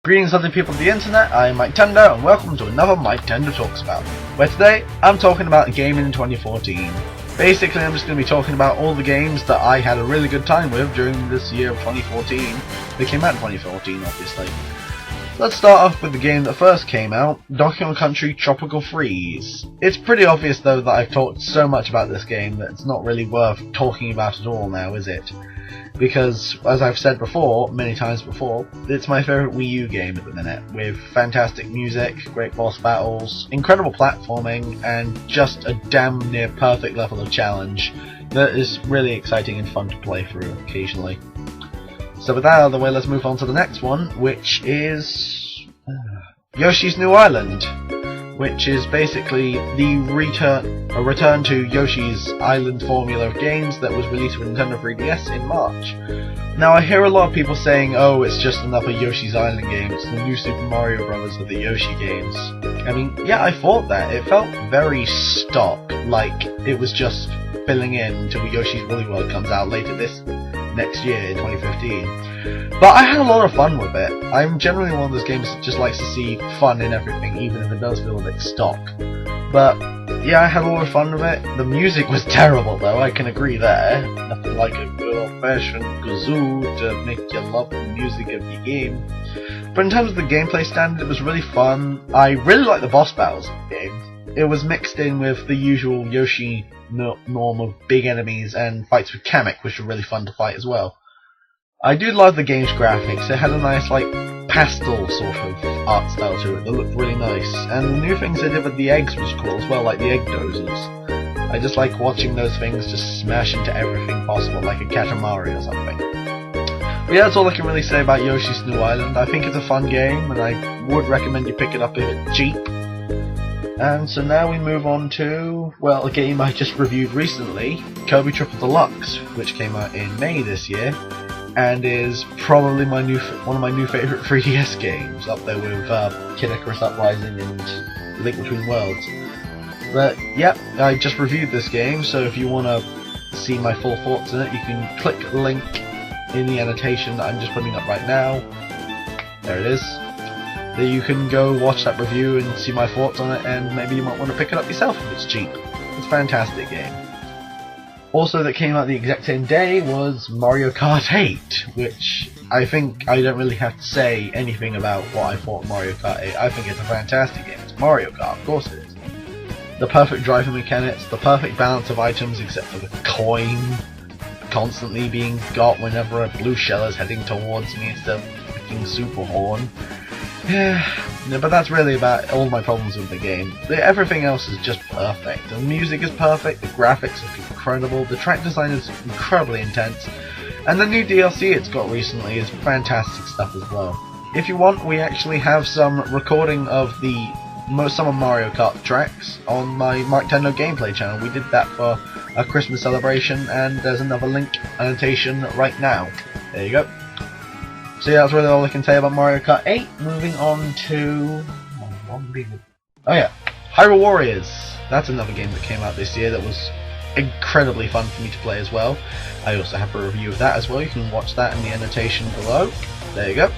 Greetings lovely people of the internet, I'm Miketendo and welcome to another Miketendo Talks About, where today I'm talking about a game in 2014. Basically I'm just going to be talking about all the games that I had a really good time with during this year of 2014. They came out in 2014 obviously. Let's start off with the game that first came out, Donkey Kong Country Tropical Freeze. It's pretty obvious though that I've talked so much about this game that it's not really worth talking about at all now, is it? Because, as I've said before, many times before, it's my favourite Wii U game at the minute, with fantastic music, great boss battles, incredible platforming, and just a damn near perfect level of challenge that is really exciting and fun to play through occasionally. So with that out of the way, let's move on to the next one, which is Yoshi's New Island, which is basically a return to Yoshi's Island formula of games that was released for Nintendo 3DS in March. Now I hear a lot of people saying, oh, it's just another Yoshi's Island game, it's the new Super Mario Brothers of the Yoshi games. I mean, yeah, I thought that. It felt very stock, like it was just filling in until Yoshi's Woolly World comes out later this next year in 2015. But I had a lot of fun with it. I'm generally one of those games that just likes to see fun in everything, even if it does feel a bit stock. But yeah, I had a lot of fun with it. The music was terrible though, I can agree there. Nothing like a good old-fashioned kazoo to make you love the music of the game. But in terms of the gameplay standard, it was really fun. I really liked the boss battles of the game. It was mixed in with the usual Yoshi norm of big enemies and fights with Kamek, which were really fun to fight as well. I do love the game's graphics. It had a nice, like, pastel sort of art style to it that looked really nice. And the new things they did with the eggs was cool as well, like the egg dozers. I just like watching those things just smash into everything possible, like a Katamari or something. But yeah, that's all I can really say about Yoshi's New Island. I think it's a fun game, and I would recommend you pick it up if it's cheap. And so now we move on to, well, a game I just reviewed recently, Kirby Triple Deluxe, which came out in May this year, and is probably one of my new favourite 3DS games, up there with Kid Icarus Uprising and Link Between Worlds. But yeah, I just reviewed this game, so if you want to see my full thoughts in it, you can click the link in the annotation that I'm just putting up right now. There it is. There you can go watch that review and see my thoughts on it, and maybe you might want to pick it up yourself if it's cheap. It's a fantastic game. Also that came out the exact same day was Mario Kart 8, which I think I don't really have to say anything about what I thought of Mario Kart 8. I think it's a fantastic game. It's Mario Kart, of course it is. The perfect driving mechanics, the perfect balance of items except for the coin constantly being got whenever a blue shell is heading towards me instead of freaking super horn. Yeah, but that's really about all my problems with the game. Everything else is just perfect. The music is perfect, the graphics are incredible, the track design is incredibly intense, and the new DLC it's got recently is fantastic stuff as well. If you want, we actually have some recording of some of Mario Kart tracks on my Miketendo gameplay channel. We did that for a Christmas celebration, and there's another link annotation right now. There you go. So yeah, that's really all I can say about Mario Kart 8. Moving on to... oh yeah, Hyrule Warriors. That's another game that came out this year that was incredibly fun for me to play as well. I also have a review of that as well. You can watch that in the annotation below. There you go.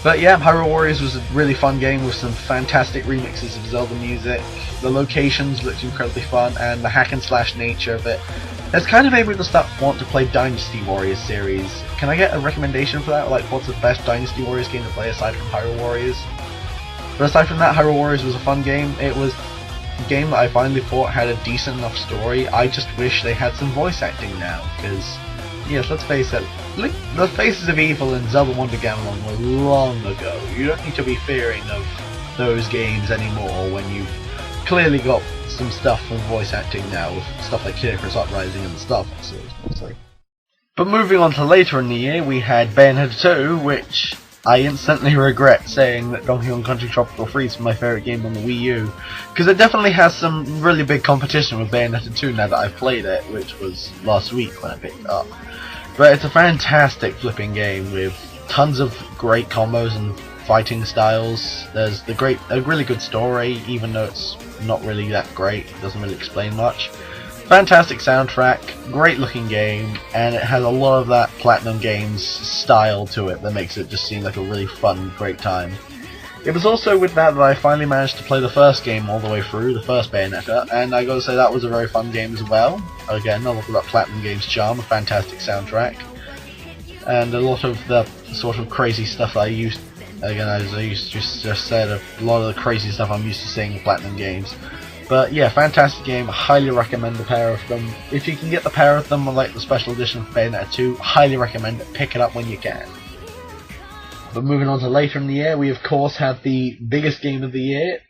But yeah, Hyrule Warriors was a really fun game with some fantastic remixes of Zelda music. The locations looked incredibly fun, and the hack and slash nature of it has kind of made me want to play Dynasty Warriors series. Can I get a recommendation for that? Like, what's the best Dynasty Warriors game to play aside from Hyrule Warriors? But aside from that, Hyrule Warriors was a fun game. It was a game that I finally thought had a decent enough story. I just wish they had some voice acting now, because, yes, let's face it, the Faces of Evil and Zelda Wonder Gamelon were long ago. You don't need to be fearing of those games anymore when you've clearly got some stuff from voice acting now, with stuff like Kid Icarus Uprising and the Star Fox series, mostly. But moving on to later in the year, we had Bayonetta 2, which I instantly regret saying that Donkey Kong Country Tropical Freeze is my favourite game on the Wii U, because it definitely has some really big competition with Bayonetta 2 now that I've played it, which was last week when I picked it up. But it's a fantastic flipping game with tons of great combos and fighting styles. There's a really good story, even though it's not really that great. It doesn't really explain much. Fantastic soundtrack, great looking game, and it has a lot of that Platinum Games style to it that makes it just seem like a really fun, great time. It was also with that I finally managed to play the first game all the way through, the first Bayonetta, and I gotta say that was a very fun game as well. Again, a lot of that Platinum Games charm, a fantastic soundtrack, and a lot of the sort of crazy stuff I used, again as I just said, a lot of the crazy stuff I'm used to seeing in Platinum Games. But yeah, fantastic game, highly recommend the pair of them. If you can get the pair of them on like the special edition for Bayonetta 2, highly recommend it, pick it up when you can. But moving on to later in the year, we of course had the biggest game of the year.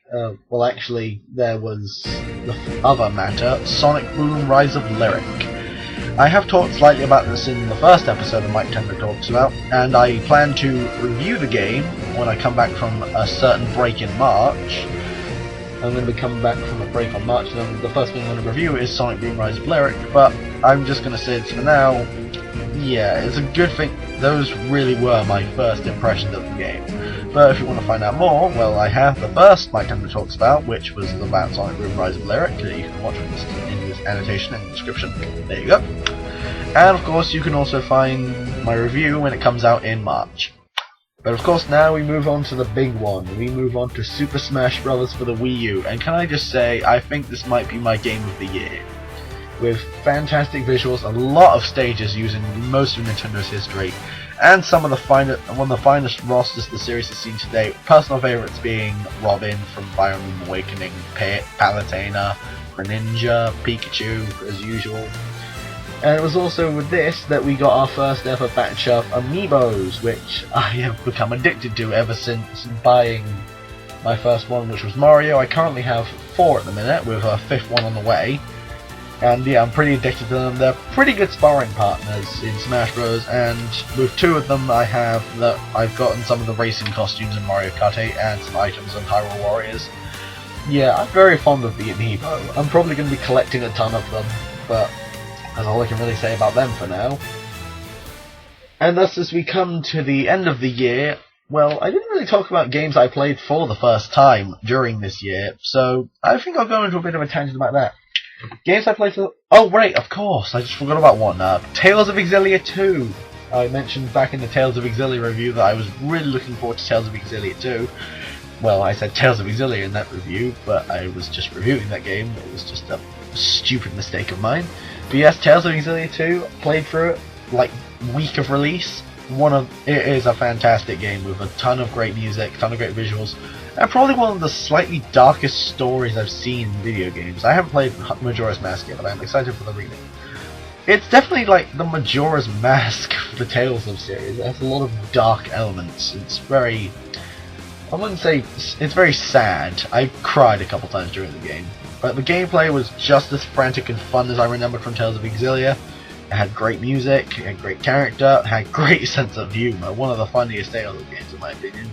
Well actually, there was the other matter, Sonic Boom Rise of Lyric. I have talked slightly about this in the first episode of Miketendo Talks About, and I plan to review the game when I come back from a certain break in March. I'm going to be coming back from a break on March, and the first thing I'm going to review is Sonic Boom Rise of Lyric, but I'm just going to say this for now, yeah, it's a good thing, those really were my first impressions of the game. But if you want to find out more, well, I have the first Miketendo Talks About, which was about Sonic Boom Rise of Lyric, that you can watch in this annotation and description. There you go. And of course, you can also find my review when it comes out in March. But of course now we move on to the big one. We move on to Super Smash Bros. For the Wii U, and can I just say, I think this might be my game of the year. With fantastic visuals, a lot of stages using most of Nintendo's history, and some of the one of the finest rosters the series has seen to date. Personal favourites being Robin from Fire Emblem Awakening, Pit, Palutena, Greninja, Pikachu, as usual. And it was also with this that we got our first ever batch of amiibos, which I have become addicted to ever since buying my first one, which was Mario. I currently have 4 at the minute, with a 5th one on the way. And yeah, I'm pretty addicted to them. They're pretty good sparring partners in Smash Bros. And with 2 of them I've gotten some of the racing costumes in Mario Kart 8 and some items in Hyrule Warriors. Yeah, I'm very fond of the amiibo. I'm probably going to be collecting a ton of them, but that's all I can really say about them for now. And thus, as we come to the end of the year, well, I didn't really talk about games I played for the first time during this year, so I think I'll go into a bit of a tangent about that. Games I played for... Oh, right, of course, I just forgot about one. Tales of Exilia 2. I mentioned back in the Tales of Exilia review that I was really looking forward to Tales of Exilia 2. Well, I said Tales of Exilia in that review, but I was just reviewing that game. It was just a stupid mistake of mine. But yes, Tales of Exilia 2, played through it, like, week of release. It is a fantastic game with a ton of great music, a ton of great visuals, and probably one of the slightly darkest stories I've seen in video games. I haven't played Majora's Mask yet, but I'm excited for the remake. It's definitely like the Majora's Mask for the Tales of series. It has a lot of dark elements. It's very... I wouldn't say... It's very sad. I cried a couple times during the game. But the gameplay was just as frantic and fun as I remembered from Tales of Exilia. It had great music, it had great character, it had great sense of humour. One of the funniest Tales of games in my opinion.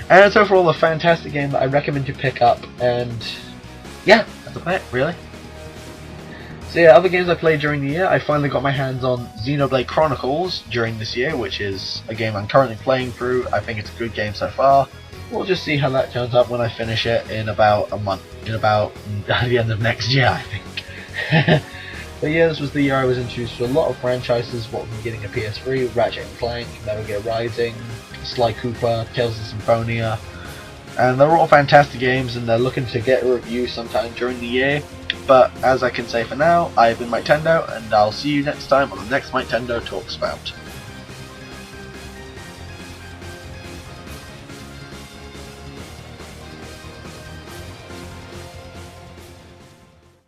And it's overall a fantastic game that I recommend you pick up, and yeah, that's about it, really. So yeah, other games I played during the year, I finally got my hands on Xenoblade Chronicles during this year, which is a game I'm currently playing through. I think it's a good game so far. We'll just see how that turns out when I finish it in about a month, at the end of next year, I think. But yeah, this was the year I was introduced to a lot of franchises, what from getting a PS3, Ratchet & Clank, Metal Gear Rising, Sly Cooper, Tales of Symphonia, and they're all fantastic games, and they're looking to get a review sometime during the year. But as I can say for now, I've been Miketendo, and I'll see you next time on the next Miketendo Talks About.